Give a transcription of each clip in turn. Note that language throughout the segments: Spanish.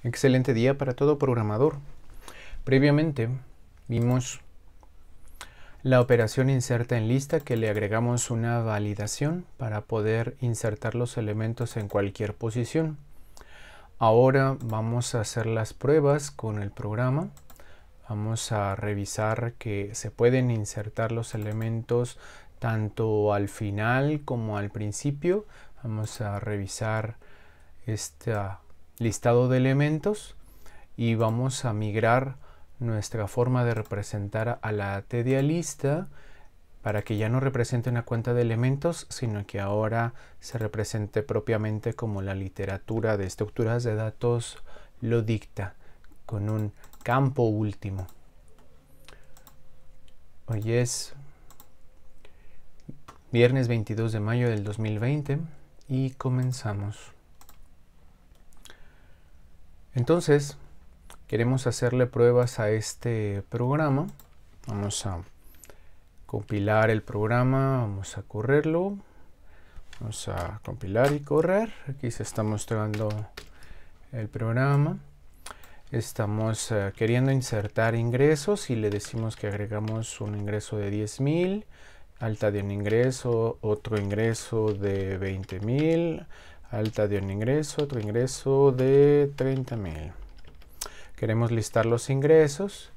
Excelente día para todo programador. Previamente vimos la operación inserta en lista, que le agregamos una validación para poder insertar los elementos en cualquier posición. Ahora vamos a hacer las pruebas con el programa. Vamos a revisar que se pueden insertar los elementos tanto al final como al principio. Vamos a revisar este listado de elementos y vamos a migrar nuestra forma de representar a la TDA lista para que ya no represente una cuenta de elementos, sino que ahora se represente propiamente como la literatura de estructuras de datos lo dicta, con un campo último. Hoy es viernes 22 de mayo del 2020 y comenzamos. Entonces, queremos hacerle pruebas a este programa. Vamos a compilar el programa, vamos a correrlo. Vamos a compilar y correr. Aquí se está mostrando el programa. Estamos queriendo insertar ingresos y le decimos que agregamos un ingreso de 10,000, alta de un ingreso, otro ingreso de 20,000, alta de un ingreso, otro ingreso de 30,000. Queremos listar los ingresos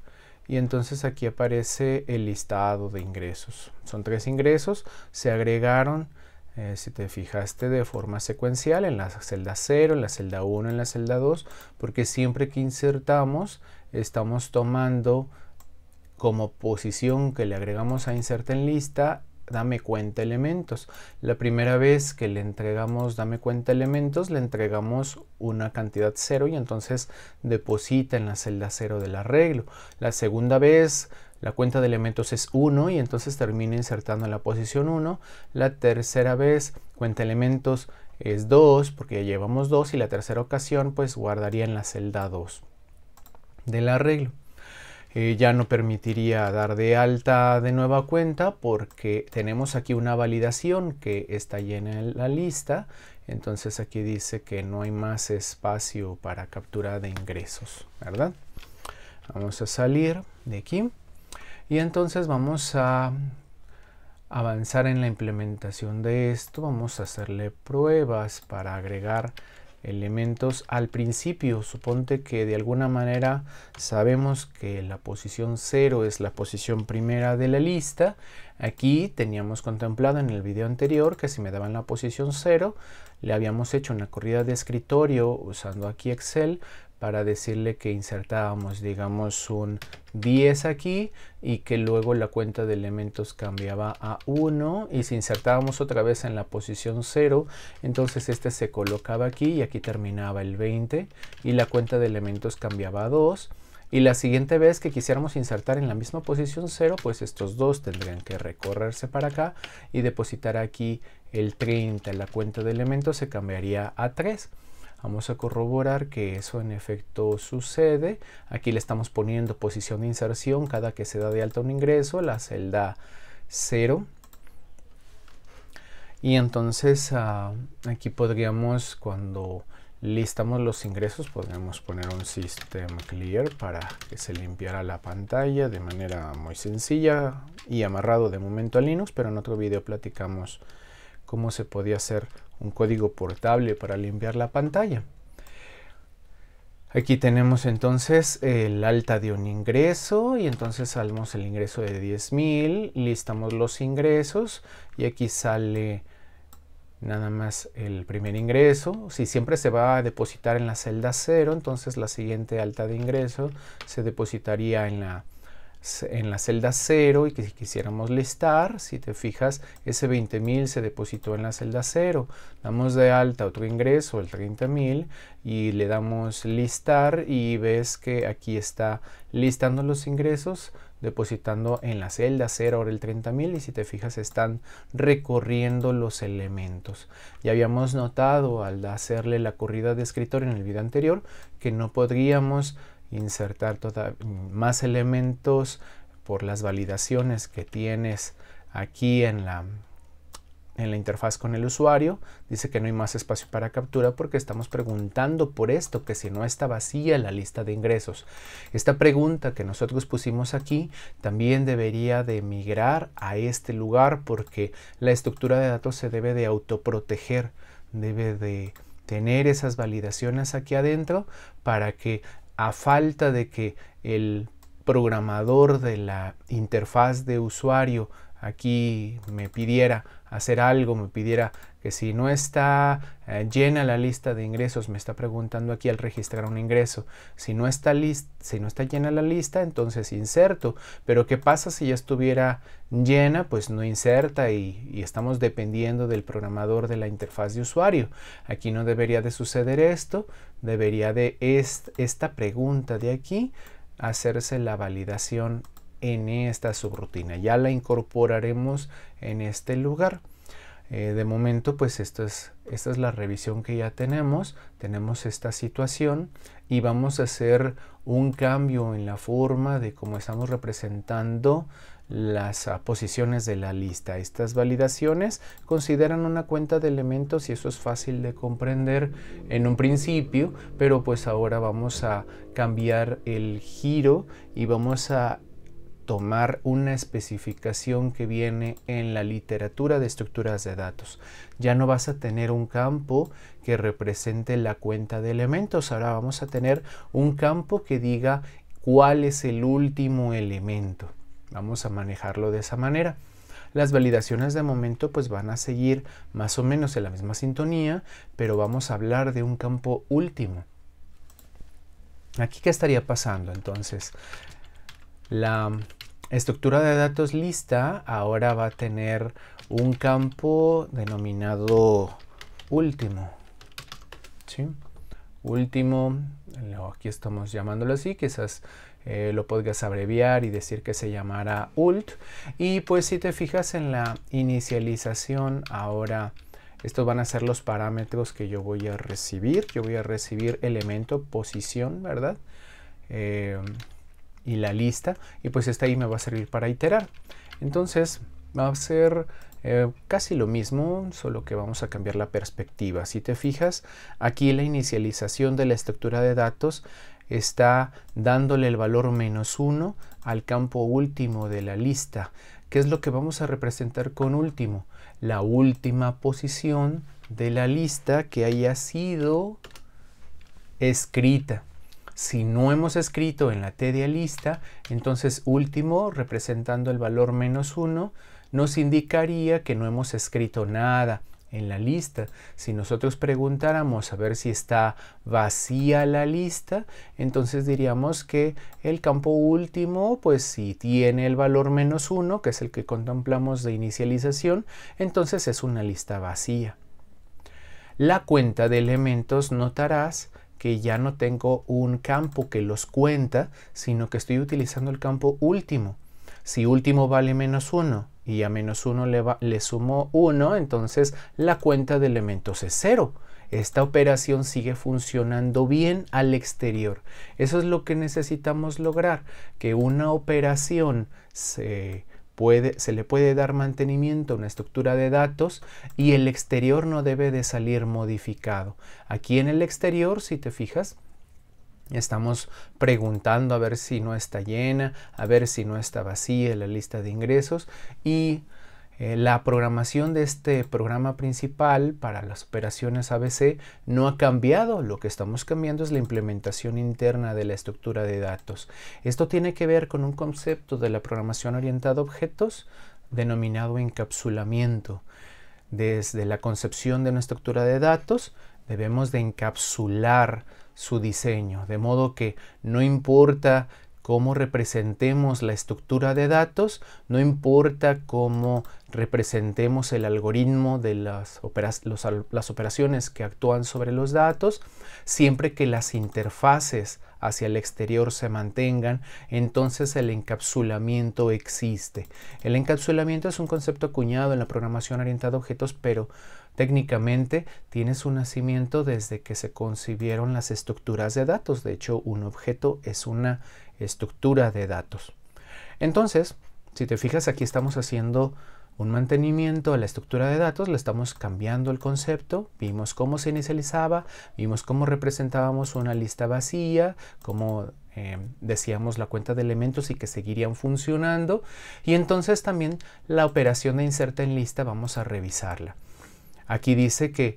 y entonces aquí aparece el listado de ingresos. Son 3 ingresos, se agregaron, si te fijaste, de forma secuencial en la celda 0, en la celda 1, en la celda 2, porque siempre que insertamos estamos tomando como posición que le agregamos a inserta en lista dame cuenta elementos. La primera vez que le entregamos dame cuenta elementos, le entregamos una cantidad 0 y entonces deposita en la celda 0 del arreglo. La segunda vez la cuenta de elementos es 1 y entonces termina insertando en la posición 1. La tercera vez cuenta elementos es 2 porque ya llevamos 2 y la tercera ocasión pues guardaría en la celda 2 del arreglo. Ya no permitiría dar de alta de nueva cuenta porque tenemos aquí una validación que está llena en la lista. Entonces aquí dice que no hay más espacio para captura de ingresos, ¿verdad? Vamos a salir de aquí y entonces vamos a avanzar en la implementación de esto. Vamos a hacerle pruebas para agregar elementos al principio. Suponte que de alguna manera sabemos que la posición 0 es la posición primera de la lista. Aquí teníamos contemplado en el video anterior que si me daban la posición 0, le habíamos hecho una corrida de escritorio usando aquí Excel para decirle que insertábamos, digamos, un 10 aquí y que luego la cuenta de elementos cambiaba a 1 y si insertábamos otra vez en la posición 0, entonces este se colocaba aquí y aquí terminaba el 20 y la cuenta de elementos cambiaba a 2 y la siguiente vez que quisiéramos insertar en la misma posición 0, pues estos dos tendrían que recorrerse para acá y depositar aquí el 30, la cuenta de elementos se cambiaría a 3. Vamos a corroborar que eso en efecto sucede. Aquí le estamos poniendo posición de inserción cada que se da de alta un ingreso, la celda 0. Y entonces aquí podríamos, cuando listamos los ingresos, podríamos poner un system clear para que se limpiara la pantalla de manera muy sencilla y amarrado de momento a Linux, pero en otro video platicamos cómo se podía hacer un código portable para limpiar la pantalla. Aquí tenemos entonces el alta de un ingreso y entonces salimos el ingreso de 10,000, listamos los ingresos y aquí sale nada más el primer ingreso. Si siempre se va a depositar en la celda 0, entonces la siguiente alta de ingreso se depositaría en la celda 0 y que si quisiéramos listar, si te fijas, ese 20,000 se depositó en la celda 0. Damos de alta otro ingreso, el 30,000, y le damos listar y ves que aquí está listando los ingresos, depositando en la celda 0 ahora el 30,000 y si te fijas están recorriendo los elementos. Ya habíamos notado al hacerle la corrida de escritorio en el video anterior que no podríamos insertar más elementos por las validaciones que tienes aquí en en la interfaz con el usuario. Dice que no hay más espacio para captura porque estamos preguntando por esto, que si no está vacía la lista de ingresos. Esta pregunta que nosotros pusimos aquí también debería de migrar a este lugar porque la estructura de datos se debe de autoproteger, debe de tener esas validaciones aquí adentro para que, a falta de que el programador de la interfaz de usuario aquí me pidiera hacer algo, me pidiera que si no está llena la lista de ingresos, me está preguntando aquí al registrar un ingreso, si no está llena la lista, entonces inserto. Pero ¿qué pasa si ya estuviera llena? Pues no inserta y estamos dependiendo del programador de la interfaz de usuario. Aquí no debería de suceder esto, debería de esta pregunta de aquí hacerse la validación en esta subrutina. Ya la incorporaremos en este lugar. De momento, pues esta es la revisión que ya tenemos. Tenemos esta situación y vamos a hacer un cambio en la forma de cómo estamos representando las posiciones de la lista. Estas validaciones consideran una cuenta de elementos y eso es fácil de comprender en un principio, pero pues ahora vamos a cambiar el giro y vamos a tomar una especificación que viene en la literatura de estructuras de datos. Ya no vas a tener un campo que represente la cuenta de elementos, ahora vamos a tener un campo que diga cuál es el último elemento. Vamos a manejarlo de esa manera. Las validaciones de momento pues van a seguir más o menos en la misma sintonía, pero vamos a hablar de un campo último. Aquí, ¿qué estaría pasando? Entonces, la estructura de datos lista ahora va a tener un campo denominado último. ¿Sí? Último, aquí estamos llamándolo así, quizás lo podrías abreviar y decir que se llamará ult. Y pues si te fijas en la inicialización, ahora estos van a ser los parámetros que yo voy a recibir. Yo voy a recibir elemento, posición, ¿verdad? Y la lista, y pues esta ahí me va a servir para iterar. Entonces va a ser casi lo mismo, solo que vamos a cambiar la perspectiva. Si te fijas, aquí la inicialización de la estructura de datos está dándole el valor -1 al campo último de la lista. ¿Qué es lo que vamos a representar con último? La última posición de la lista que haya sido escrita. Si no hemos escrito en la TDA lista, entonces último, representando el valor -1, nos indicaría que no hemos escrito nada en la lista. Si nosotros preguntáramos a ver si está vacía la lista, entonces diríamos que el campo último, pues si tiene el valor -1, que es el que contemplamos de inicialización, entonces es una lista vacía. La cuenta de elementos, notarás que ya no tengo un campo que los cuenta, sino que estoy utilizando el campo último. Si último vale -1 y a -1 le sumo 1, entonces la cuenta de elementos es 0. Esta operación sigue funcionando bien al exterior. Eso es lo que necesitamos lograr, que una operación se le puede dar mantenimiento a una estructura de datos y el exterior no debe de salir modificado. Aquí en el exterior, si te fijas, estamos preguntando a ver si no está llena, a ver si no está vacía la lista de ingresos, y la programación de este programa principal para las operaciones ABC no ha cambiado. Lo que estamos cambiando es la implementación interna de la estructura de datos. Esto tiene que ver con un concepto de la programación orientada a objetos denominado encapsulamiento. Desde la concepción de una estructura de datos debemos de encapsular su diseño, de modo que no importa cómo representemos la estructura de datos, no importa cómo representemos el algoritmo de las operaciones que actúan sobre los datos, siempre que las interfaces hacia el exterior se mantengan, entonces el encapsulamiento existe. El encapsulamiento es un concepto acuñado en la programación orientada a objetos, pero técnicamente tiene su nacimiento desde que se concibieron las estructuras de datos. De hecho, un objeto es una estructura de datos. Entonces, si te fijas, aquí estamos haciendo un mantenimiento a la estructura de datos, le estamos cambiando el concepto, vimos cómo se inicializaba, vimos cómo representábamos una lista vacía, cómo decíamos la cuenta de elementos y que seguirían funcionando, y entonces también la operación de inserta en lista vamos a revisarla. Aquí dice que,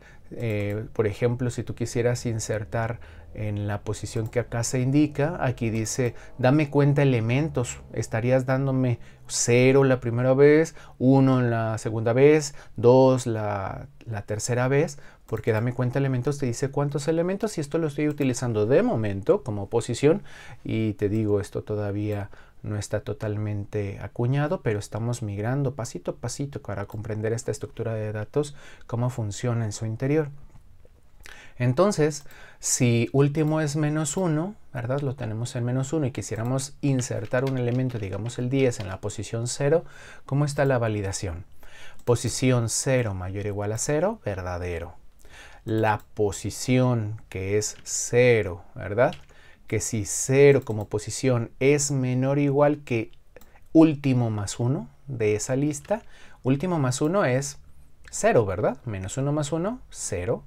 por ejemplo, si tú quisieras insertar en la posición que acá se indica, aquí dice, dame cuenta elementos, estarías dándome 0 la primera vez, 1 la segunda vez, 2 la tercera vez, porque dame cuenta elementos te dice cuántos elementos, y esto lo estoy utilizando de momento como posición, y te digo, esto todavía no está totalmente acuñado, pero estamos migrando pasito a pasito para comprender esta estructura de datos, cómo funciona en su interior. Entonces, si último es -1, ¿verdad? Lo tenemos en -1 y quisiéramos insertar un elemento, digamos el 10, en la posición 0, ¿cómo está la validación? Posición 0 mayor o igual a 0, verdadero. La posición que es 0, ¿verdad? Que si 0 como posición es menor o igual que último más 1 de esa lista, último más 1 es 0, ¿verdad? -1 más 1, 0.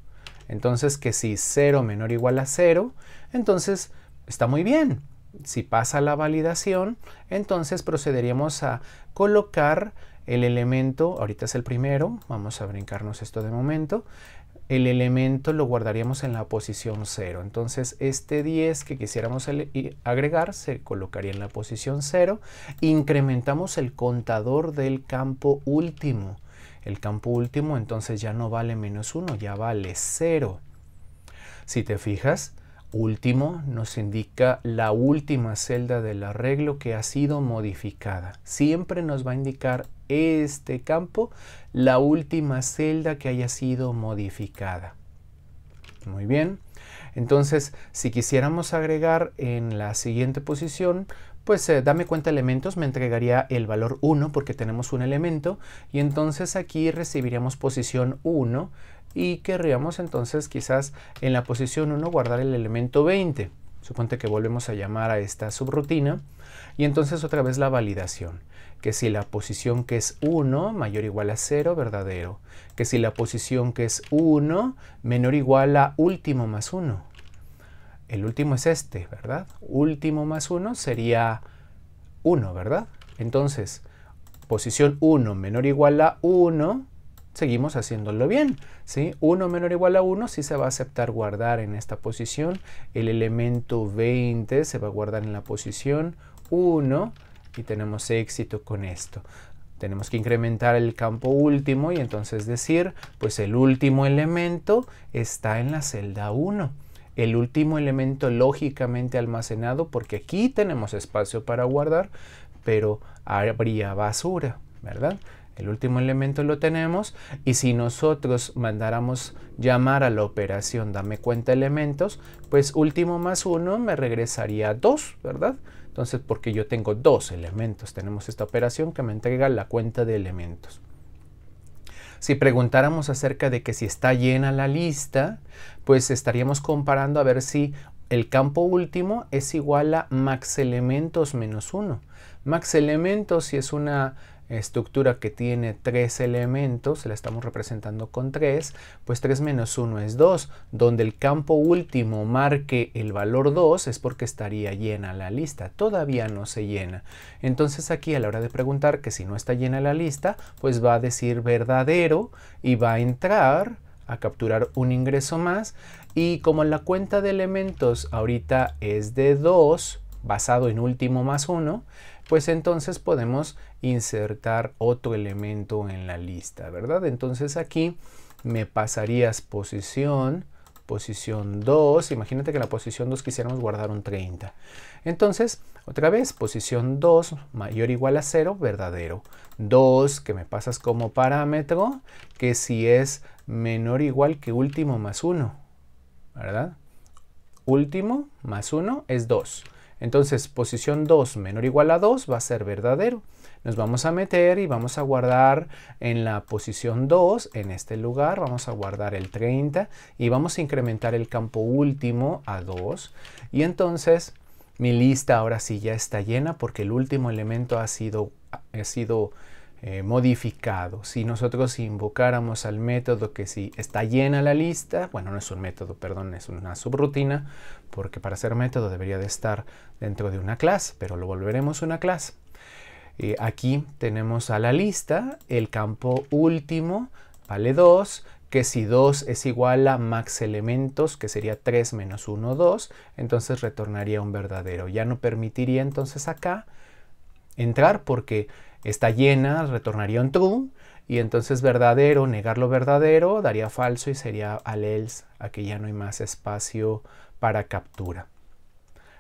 Entonces que si 0 menor o igual a 0, entonces está muy bien. Si pasa la validación, entonces procederíamos a colocar el elemento, ahorita es el primero, vamos a brincarnos esto de momento, el elemento lo guardaríamos en la posición 0. Entonces este 10 que quisiéramos agregar se colocaría en la posición 0. Incrementamos el contador del campo último. El campo último entonces ya no vale -1, ya vale 0. Si te fijas, último nos indica la última celda del arreglo que ha sido modificada. Siempre nos va a indicar este campo la última celda que haya sido modificada. Muy bien. Entonces, si quisiéramos agregar en la siguiente posición, pues dame cuenta elementos, me entregaría el valor 1 porque tenemos un elemento, y entonces aquí recibiríamos posición 1 y querríamos entonces quizás en la posición 1 guardar el elemento 20. Suponte que volvemos a llamar a esta subrutina y entonces otra vez la validación. Que si la posición que es 1 mayor o igual a 0, verdadero. Que si la posición que es 1 menor o igual a último más 1. El último es este, ¿verdad? Último más 1 sería 1, ¿verdad? Entonces, posición 1 menor o igual a 1, seguimos haciéndolo bien, ¿sí? 1 menor o igual a 1 sí se va a aceptar guardar en esta posición. El elemento 20 se va a guardar en la posición 1 y tenemos éxito con esto. Tenemos que incrementar el campo último y entonces decir, pues el último elemento está en la celda 1. El último elemento lógicamente almacenado, porque aquí tenemos espacio para guardar, pero habría basura, ¿verdad? El último elemento lo tenemos, y si nosotros mandáramos llamar a la operación dame cuenta elementos, pues último más 1 me regresaría 2, ¿verdad? Entonces, porque yo tengo 2 elementos, tenemos esta operación que me entrega la cuenta de elementos. Si preguntáramos acerca de que si está llena la lista, pues estaríamos comparando a ver si el campo último es igual a max elementos menos 1. Max elementos, si es una estructura que tiene 3 elementos, la estamos representando con 3, pues 3 menos 1 es 2. Donde el campo último marque el valor 2 es porque estaría llena la lista. Todavía no se llena. Entonces aquí a la hora de preguntar que si no está llena la lista, pues va a decir verdadero y va a entrar a capturar un ingreso más. Y como la cuenta de elementos ahorita es de 2, basado en último más 1, pues entonces podemos insertar otro elemento en la lista, ¿verdad? Entonces aquí me pasarías posición 2, imagínate que en la posición 2 quisiéramos guardar un 30. Entonces, otra vez, posición 2 mayor o igual a 0, verdadero. 2, que me pasas como parámetro, que si es menor o igual que último más 1, ¿verdad? Último más 1 es 2. Entonces, posición 2 menor o igual a 2 va a ser verdadero. Nos vamos a meter y vamos a guardar en la posición 2, en este lugar, vamos a guardar el 30 y vamos a incrementar el campo último a 2. Y entonces, mi lista ahora sí ya está llena porque el último elemento ha sido modificado. Si nosotros invocáramos al método que si está llena la lista, bueno, no es un método, perdón, es una subrutina, porque para ser método debería de estar dentro de una clase, pero lo volveremos una clase. Aquí tenemos a la lista, el campo último vale 2, que si 2 es igual a max elementos, que sería 3 menos 1, 2, entonces retornaría un verdadero. Ya no permitiría entonces acá entrar porque está llena, retornaría un true, y entonces verdadero, negar lo verdadero, daría falso y sería al else, aquí ya no hay más espacio para captura.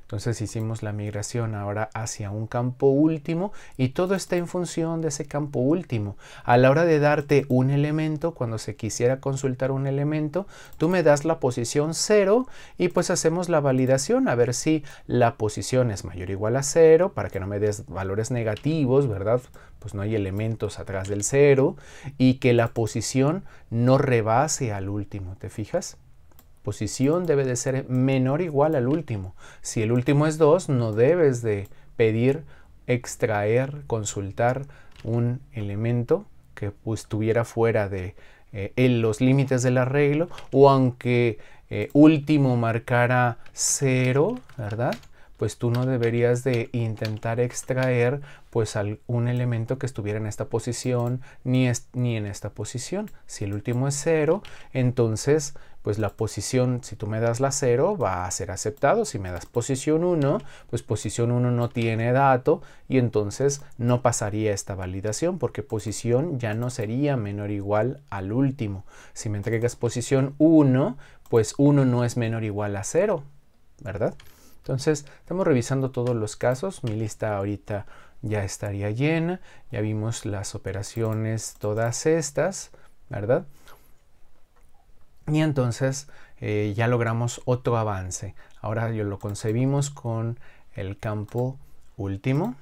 Entonces hicimos la migración ahora hacia un campo último y todo está en función de ese campo último. A la hora de darte un elemento, cuando se quisiera consultar un elemento, tú me das la posición 0 y pues hacemos la validación a ver si la posición es mayor o igual a 0 para que no me des valores negativos, ¿verdad? Pues no hay elementos atrás del 0 y que la posición no rebase al último, ¿te fijas? Posición debe de ser menor o igual al último. Si el último es 2, no debes de pedir, extraer, consultar un elemento que pues, estuviera fuera de los límites del arreglo, o aunque último marcara 0, ¿verdad? Pues tú no deberías de intentar extraer pues un elemento que estuviera en esta posición ni en esta posición. Si el último es 0, entonces pues la posición, si tú me das la 0, va a ser aceptado. Si me das posición 1, pues posición 1 no tiene dato y entonces no pasaría esta validación porque posición ya no sería menor o igual al último. Si me entregas posición 1, pues 1 no es menor o igual a 0, ¿verdad? Entonces, estamos revisando todos los casos. Mi lista ahorita ya estaría llena. Ya vimos las operaciones, todas estas, ¿verdad? Y entonces ya logramos otro avance. Ahora lo concebimos con el campo último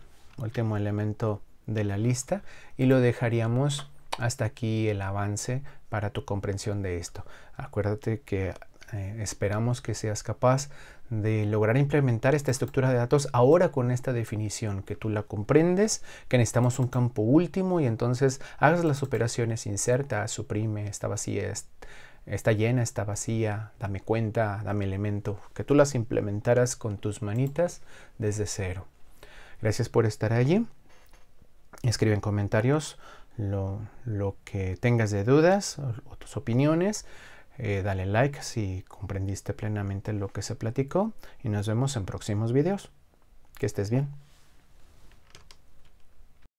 elemento de la lista, y lo dejaríamos hasta aquí el avance para tu comprensión de esto. Acuérdate que esperamos que seas capaz de lograr implementar esta estructura de datos ahora con esta definición, que tú la comprendes, que necesitamos un campo último y entonces hagas las operaciones inserta, suprime, está vacía, está llena, está vacía, dame cuenta, dame elemento, que tú las implementaras con tus manitas desde cero. Gracias por estar allí. Escribe en comentarios lo que tengas de dudas o tus opiniones. Dale like si comprendiste plenamente lo que se platicó y nos vemos en próximos videos. Que estés bien.